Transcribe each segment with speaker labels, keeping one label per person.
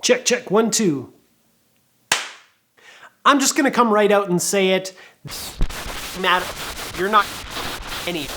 Speaker 1: Check, check, 1, 2. I'm just gonna come right out and say it. Matt, you're not any.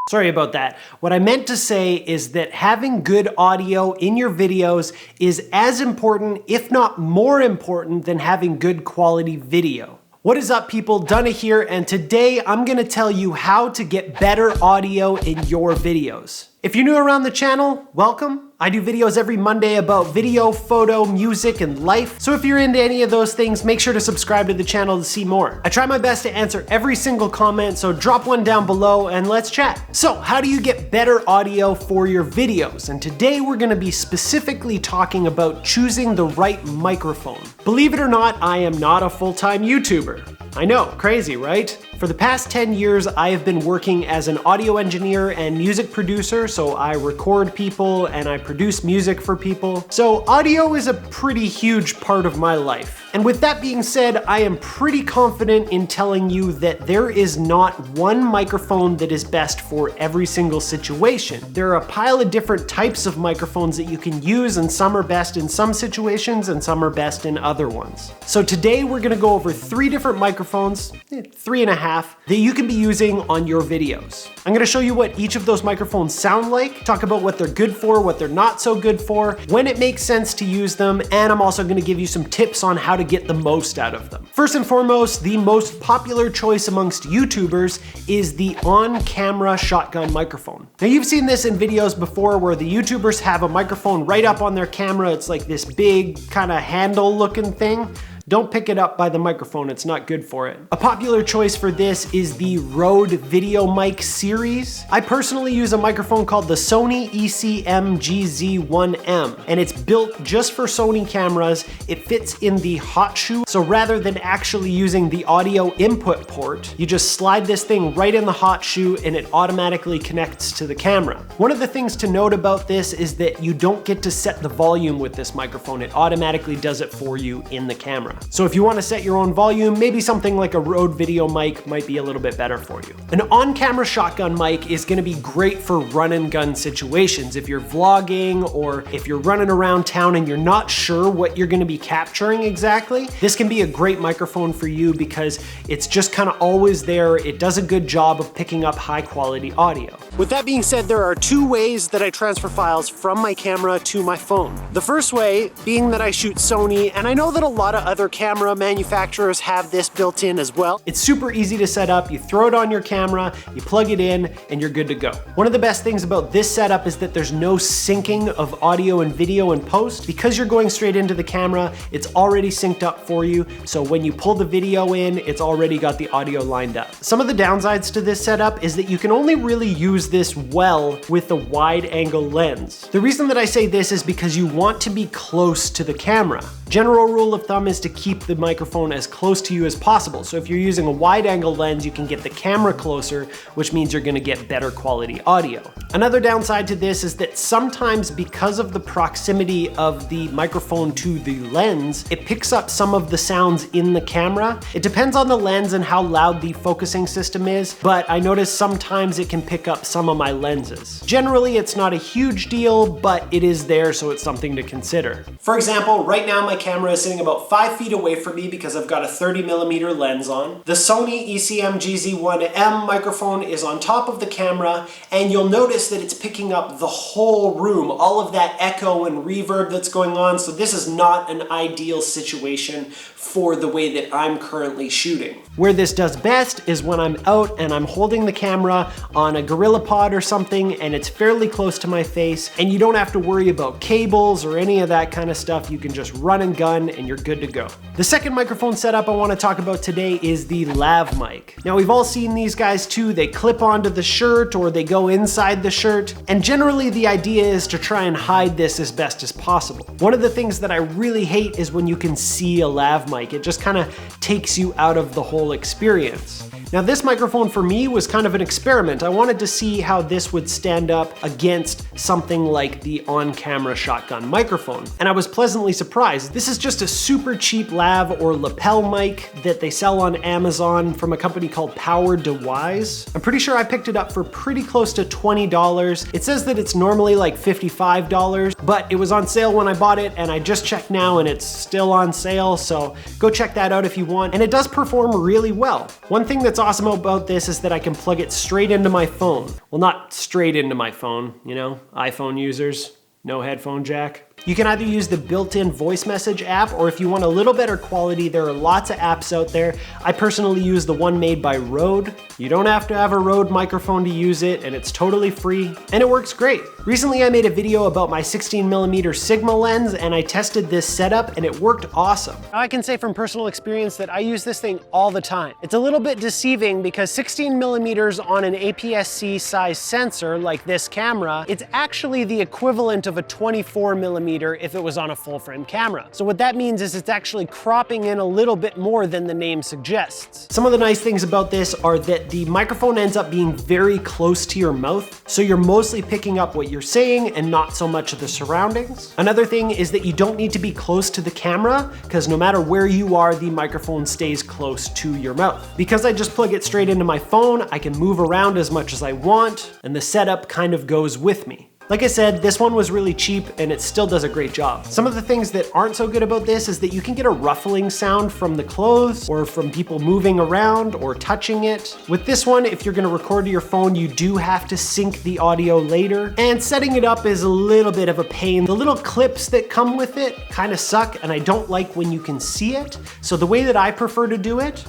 Speaker 1: Sorry about that. What I meant to say is that having good audio in your videos is as important, if not more important, than having good quality video. What is up, people? Dunna here, and today I'm gonna tell you how to get better audio in your videos. If you're new around the channel, welcome. I do videos every Monday about video, photo, music, and life. So if you're into any of those things, make sure to subscribe to the channel to see more. I try my best to answer every single comment, so drop one down below and let's chat. So how do you get better audio for your videos? And today we're gonna be specifically talking about choosing the right microphone. Believe it or not, I am not a full-time YouTuber. I know, crazy, right? For the past 10 years, I have been working as an audio engineer and music producer, so I record people and I produce music for people. So audio is a pretty huge part of my life. And with that being said, I am pretty confident in telling you that there is not one microphone that is best for every single situation. There are a pile of different types of microphones that you can use, and some are best in some situations and some are best in other ones. So today we're gonna go over 3 different microphones, 3.5, that you can be using on your videos. I'm gonna show you what each of those microphones sound like, talk about what they're good for, what they're not so good for, when it makes sense to use them, and I'm also gonna give you some tips on how to get the most out of them. First and foremost, the most popular choice amongst YouTubers is the on-camera shotgun microphone. Now you've seen this in videos before where the YouTubers have a microphone right up on their camera. It's like this big kind of handle looking thing. Don't pick it up by the microphone, it's not good for it. A popular choice for this is the Rode Video Mic series. I personally use a microphone called the Sony ECM-GZ1M, and it's built just for Sony cameras. It fits in the hot shoe, so rather than actually using the audio input port, you just slide this thing right in the hot shoe and it automatically connects to the camera. One of the things to note about this is that you don't get to set the volume with this microphone. It automatically does it for you in the camera. So if you want to set your own volume, maybe something like a Rode Video Mic might be a little bit better for you. An on-camera shotgun mic is going to be great for run and gun situations. If you're vlogging or if you're running around town and you're not sure what you're going to be capturing exactly, this can be a great microphone for you because it's just kind of always there. It does a good job of picking up high quality audio. With that being said, there are 2 ways that I transfer files from my camera to my phone. The first way being that I shoot Sony, and I know that a lot of other camera manufacturers have this built in as well. It's super easy to set up. You throw it on your camera, you plug it in, and you're good to go. One of the best things about this setup is that there's no syncing of audio and video in post. Because you're going straight into the camera, it's already synced up for you. So when you pull the video in, it's already got the audio lined up. Some of the downsides to this setup is that you can only really use this well with a wide angle lens. The reason that I say this is because you want to be close to the camera. General rule of thumb is to keep the microphone as close to you as possible. So if you're using a wide angle lens, you can get the camera closer, which means you're gonna get better quality audio. Another downside to this is that sometimes because of the proximity of the microphone to the lens, it picks up some of the sounds in the camera. It depends on the lens and how loud the focusing system is, but I notice sometimes it can pick up some of my lenses. Generally, it's not a huge deal, but it is there, so it's something to consider. For example, right now my camera is sitting about 5 feet away from me because I've got a 30mm lens on. The Sony ECM-GZ1M microphone is on top of the camera, and you'll notice that it's picking up the whole room, all of that echo and reverb that's going on, so this is not an ideal situation for the way that I'm currently shooting. Where this does best is when I'm out and I'm holding the camera on a GorillaPod or something and it's fairly close to my face and you don't have to worry about cables or any of that kind of stuff. You can just run and gun and you're good to go. The second microphone setup I want to talk about today is the Lav Mic. Now we've all seen these guys too. They clip onto the shirt or they go inside the shirt, and generally the idea is to try and hide this as best as possible. One of the things that I really hate is when you can see a Lav Mic. It just kind of takes you out of the whole experience. Now this microphone for me was kind of an experiment. I wanted to see how this would stand up against something like the on-camera shotgun microphone. And I was pleasantly surprised. This is just a super cheap lav or lapel mic that they sell on Amazon from a company called Power Wise. I'm pretty sure I picked it up for pretty close to $20. It says that it's normally like $55, but it was on sale when I bought it, and I just checked now and it's still on sale, so go check that out if you want. And it does perform really well. One thing that's awesome about this is that I can plug it straight into my phone. Well, not straight into my phone, you know, iPhone users, no headphone jack. You can either use the built-in voice message app, or if you want a little better quality, there are lots of apps out there. I personally use the one made by Rode. You don't have to have a Rode microphone to use it, and it's totally free, and it works great. Recently, I made a video about my 16mm Sigma lens, and I tested this setup, and it worked awesome. I can say from personal experience that I use this thing all the time. It's a little bit deceiving because 16mm on an APS-C size sensor like this camera, it's actually the equivalent of a 24mm if it was on a full frame camera. So what that means is it's actually cropping in a little bit more than the name suggests. Some of the nice things about this are that the microphone ends up being very close to your mouth, so you're mostly picking up what you're saying and not so much of the surroundings. Another thing is that you don't need to be close to the camera, because no matter where you are, the microphone stays close to your mouth. Because I just plug it straight into my phone, I can move around as much as I want, and the setup kind of goes with me. Like I said, this one was really cheap and it still does a great job. Some of the things that aren't so good about this is that you can get a ruffling sound from the clothes or from people moving around or touching it. With this one, if you're gonna record to your phone, you do have to sync the audio later, and setting it up is a little bit of a pain. The little clips that come with it kind of suck, and I don't like when you can see it. So the way that I prefer to do it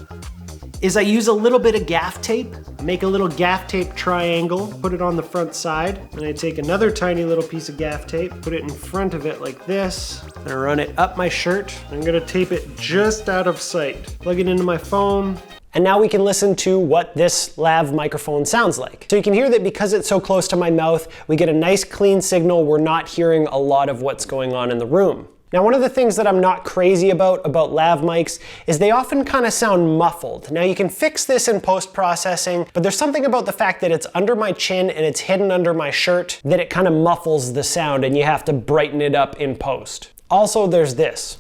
Speaker 1: is I use a little bit of gaff tape, make a little gaff tape triangle, put it on the front side, and I take another tiny little piece of gaff tape, put it in front of it like this, and I run it up my shirt. I'm gonna tape it just out of sight. Plug it into my phone. And now we can listen to what this lav microphone sounds like. So you can hear that because it's so close to my mouth, we get a nice clean signal. We're not hearing a lot of what's going on in the room. Now, one of the things that I'm not crazy about lav mics is they often kind of sound muffled. Now, you can fix this in post-processing, but there's something about the fact that it's under my chin and it's hidden under my shirt that it kind of muffles the sound, and you have to brighten it up in post. Also, there's this.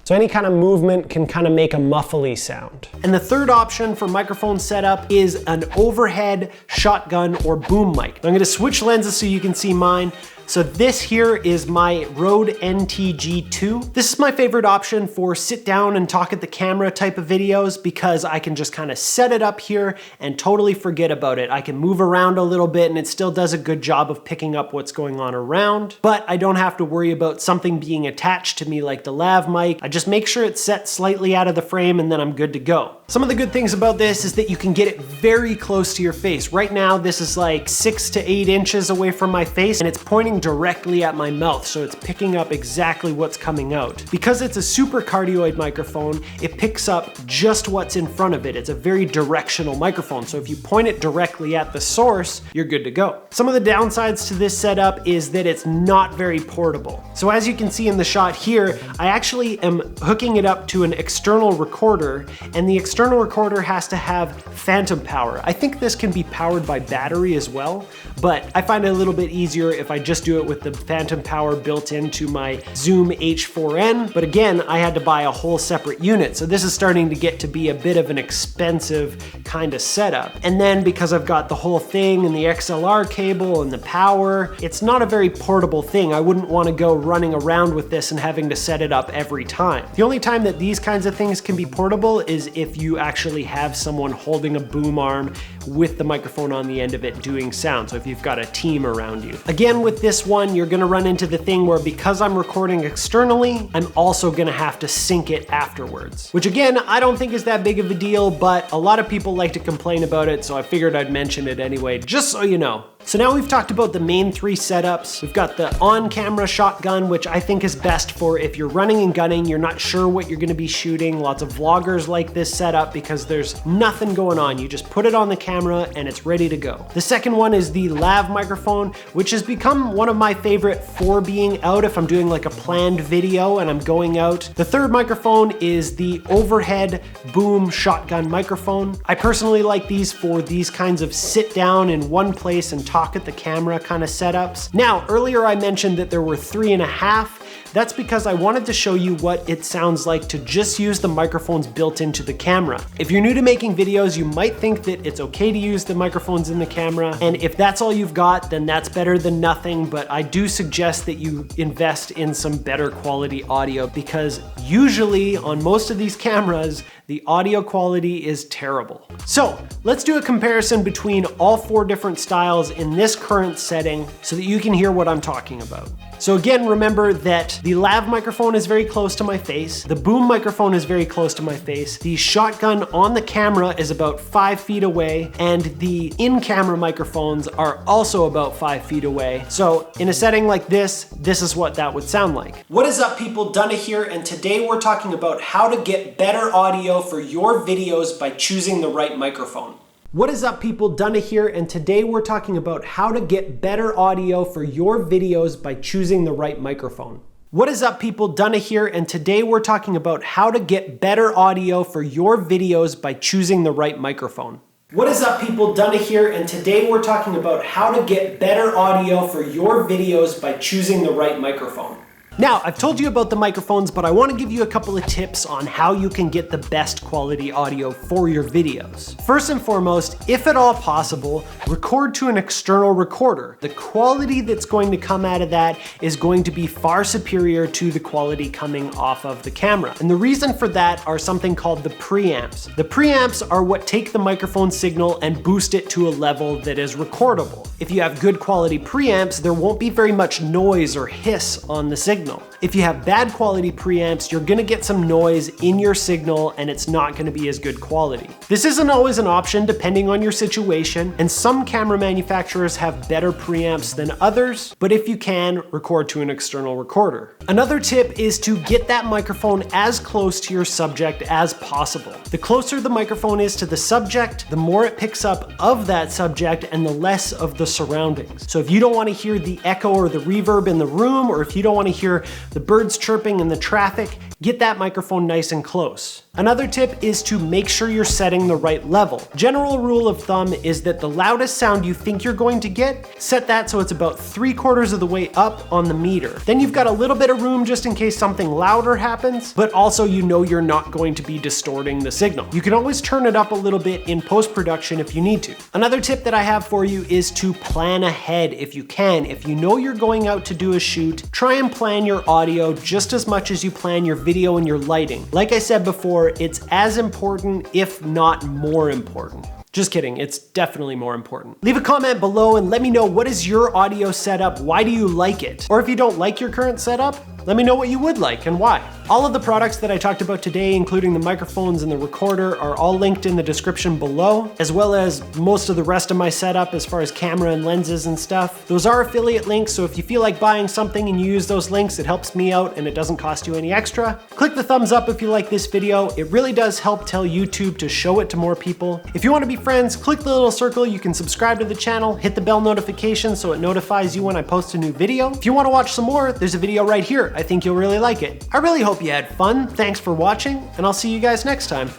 Speaker 1: So any kind of movement can kind of make a muffly sound. And the third option for microphone setup is an overhead shotgun or boom mic. I'm gonna switch lenses so you can see mine. So this here is my Rode NTG2. This is my favorite option for sit down and talk at the camera type of videos because I can just kind of set it up here and totally forget about it. I can move around a little bit and it still does a good job of picking up what's going on around, but I don't have to worry about something being attached to me like the lav mic. I just make sure it's set slightly out of the frame and then I'm good to go. Some of the good things about this is that you can get it very close to your face. Right now, this is like 6 to 8 inches away from my face and it's pointing directly at my mouth, so it's picking up exactly what's coming out. Because it's a super cardioid microphone, it picks up just what's in front of it. It's a very directional microphone, so if you point it directly at the source, you're good to go. Some of the downsides to this setup is that it's not very portable. So as you can see in the shot here, I actually am hooking it up to an external recorder, and the external recorder has to have phantom power. I think this can be powered by battery as well, but I find it a little bit easier if I just do it with the phantom power built into my Zoom H4n, but again, I had to buy a whole separate unit, so this is starting to get to be a bit of an expensive kind of setup. And then because I've got the whole thing and the XLR cable and the power, it's not a very portable thing. I wouldn't want to go running around with this and having to set it up every time. The only time that these kinds of things can be portable is if you actually have someone holding a boom arm with the microphone on the end of it doing sound, so if you've got a team around you. Again, with this one, you're gonna run into the thing where because I'm recording externally, I'm also gonna have to sync it afterwards. Which again, I don't think is that big of a deal, but a lot of people like to complain about it, so I figured I'd mention it anyway, just so you know. So now we've talked about the main three setups. We've got the on-camera shotgun, which I think is best for if you're running and gunning, you're not sure what you're gonna be shooting. Lots of vloggers like this setup because there's nothing going on. You just put it on the camera and it's ready to go. The second one is the lav microphone, which has become one of my favorite for being out if I'm doing like a planned video and I'm going out. The third microphone is the overhead boom shotgun microphone. I personally like these for these kinds of sit down in one place and talk at the camera kind of setups. Now, earlier I mentioned that there were 3.5. That's because I wanted to show you what it sounds like to just use the microphones built into the camera. If you're new to making videos, you might think that it's okay to use the microphones in the camera. And if that's all you've got, then that's better than nothing. But I do suggest that you invest in some better quality audio because usually on most of these cameras, the audio quality is terrible. So let's do a comparison between all 4 different styles in this current setting so that you can hear what I'm talking about. So again, remember that the lav microphone is very close to my face. The boom microphone is very close to my face. The shotgun on the camera is about 5 feet away, and the in-camera microphones are also about 5 feet away. So in a setting like this, this is what that would sound like. What is up, people? Dunna here, and today we're talking about how to get better audio for your videos by choosing the right microphone. What is up, people? Dunna here, and today we're talking about how to get better audio for your videos by choosing the right microphone. What is up, people? Dunna here, and today we're talking about how to get better audio for your videos by choosing the right microphone. What is up, people? Dunna here, and today we're talking about how to get better audio for your videos by choosing the right microphone. Now, I've told you about the microphones, but I want to give you a couple of tips on how you can get the best quality audio for your videos. First and foremost, if at all possible, record to an external recorder. The quality that's going to come out of that is going to be far superior to the quality coming off of the camera. And the reason for that are something called the preamps. The preamps are what take the microphone signal and boost it to a level that is recordable. If you have good quality preamps, there won't be very much noise or hiss on the signal. If you have bad quality preamps, you're gonna get some noise in your signal and it's not gonna be as good quality. This isn't always an option depending on your situation, and some camera manufacturers have better preamps than others, but if you can, record to an external recorder. Another tip is to get that microphone as close to your subject as possible. The closer the microphone is to the subject, the more it picks up of that subject and the less of the surroundings. So if you don't wanna hear the echo or the reverb in the room, or if you don't wanna hear the birds chirping and the traffic, get that microphone nice and close. Another tip is to make sure you're setting the right level. General rule of thumb is that the loudest sound you think you're going to get, set that so it's about 3/4 of the way up on the meter. Then you've got a little bit of room just in case something louder happens, but also you know you're not going to be distorting the signal. You can always turn it up a little bit in post-production if you need to. Another tip that I have for you is to plan ahead if you can. If you know you're going out to do a shoot, try and plan your audio just as much as you plan your video and your lighting. Like I said before, it's as important, if not more important. Just kidding, it's definitely more important. Leave a comment below and let me know, what is your audio setup? Why do you like it? Or if you don't like your current setup, let me know what you would like and why. All of the products that I talked about today, including the microphones and the recorder, are all linked in the description below, as well as most of the rest of my setup as far as camera and lenses and stuff. Those are affiliate links, so if you feel like buying something and you use those links, it helps me out and it doesn't cost you any extra. Click the thumbs up if you like this video. It really does help tell YouTube to show it to more people. If you want to be friends, click the little circle. You can subscribe to the channel, hit the bell notification so it notifies you when I post a new video. If you want to watch some more, there's a video right here. I think you'll really like it. I really hope you had fun. Thanks for watching, and I'll see you guys next time.